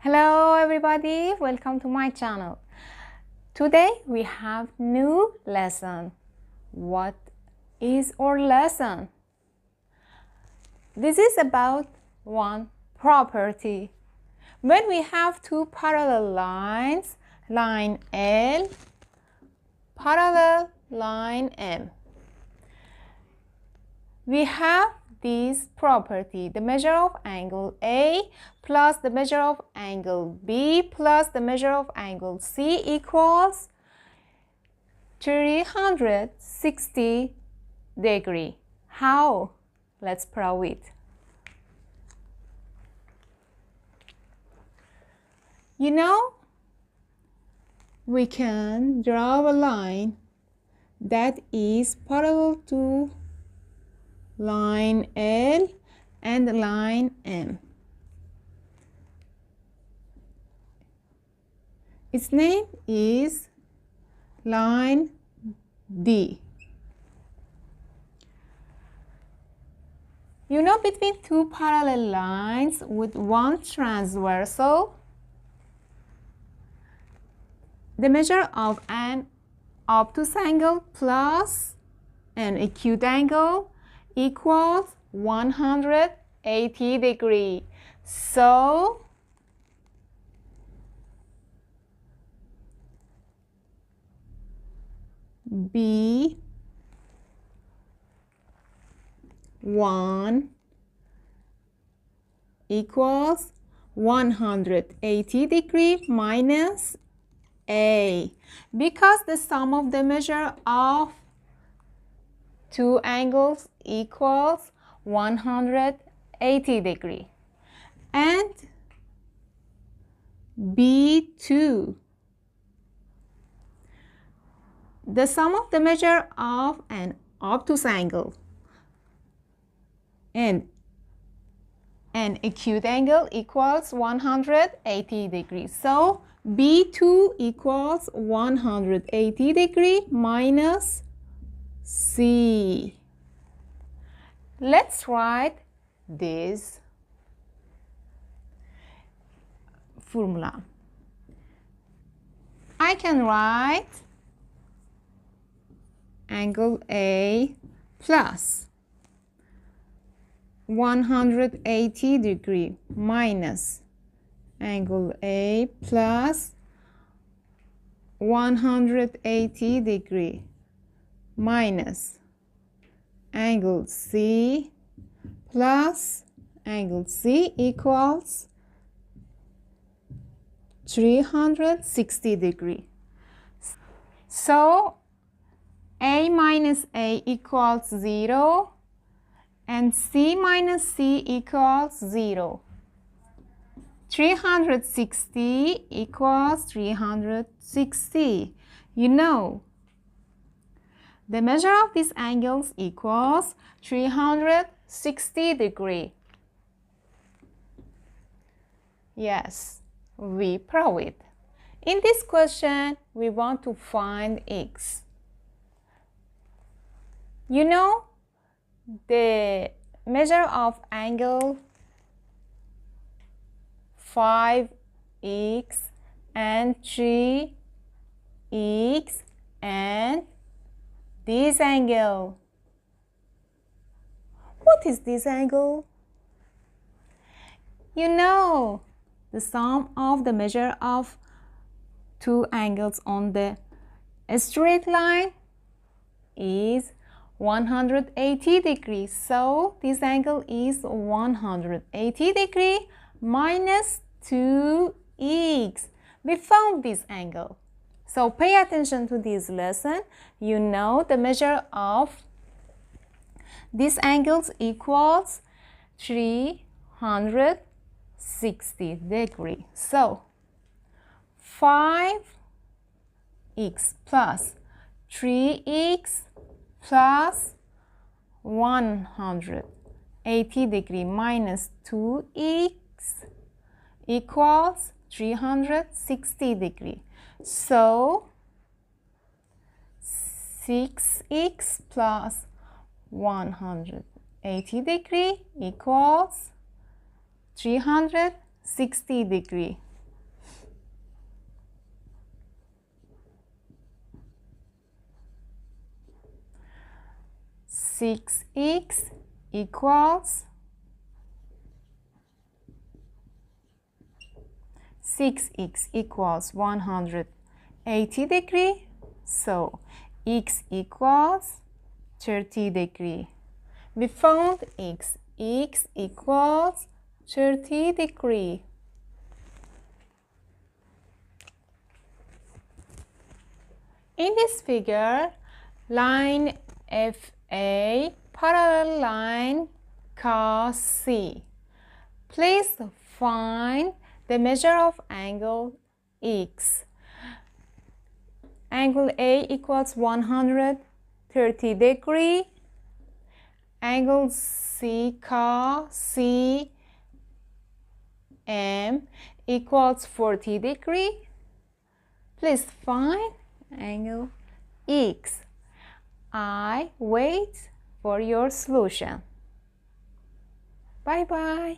Hello everybody, welcome to my channel. Today we have new lesson. What is our lesson? This is about one property. When we have two parallel lines, line L, parallel line M, we have this property: the measure of angle A plus the measure of angle B plus the measure of angle C equals 360 degrees. How? Let's prove it. You know, we can draw a line that is parallel to line L and line M. Its name is line D. You know, between two parallel lines with one transversal, the measure of an obtuse angle plus an acute angle equals 180 degrees. So B1 equals 180 degrees minus A, because the sum of the measure of two angles equals 180 degrees. And B2, the sum of the measure of an obtuse angle and an acute angle equals 180 degrees. So B2 equals 180 degrees minus C. Let's write this formula. I can write angle A plus 180 degrees minus angle A plus 180 degrees minus angle C plus angle C equals 360 degrees. So A minus A equals 0 and C minus C equals 0. 360 equals 360. You know, the measure of these angles equals 360 degrees. Yes, we prove it. In this question, we want to find x. You know, the measure of angle 5x and 3x and this angle. What is this angle? You know, the sum of the measure of two angles on the straight line is 180 degrees. So this angle is 180 degrees minus 2x. We found this angle. So pay attention to this lesson. You know, the measure of these angles equals 360 degrees. So 5x plus 3x plus 180 degrees minus 2x equals 360 degrees. So 6x plus 180 degrees equals 360 degrees. 6x equals 180 degree. So x equals 30 degree. We found x equals 30 degree. In this figure, line FA parallel line cos C. Please find the measure of angle X. Angle A equals 130 degree. Angle C cos C M equals 40 degree. Please find angle X. I wait for your solution. Bye bye.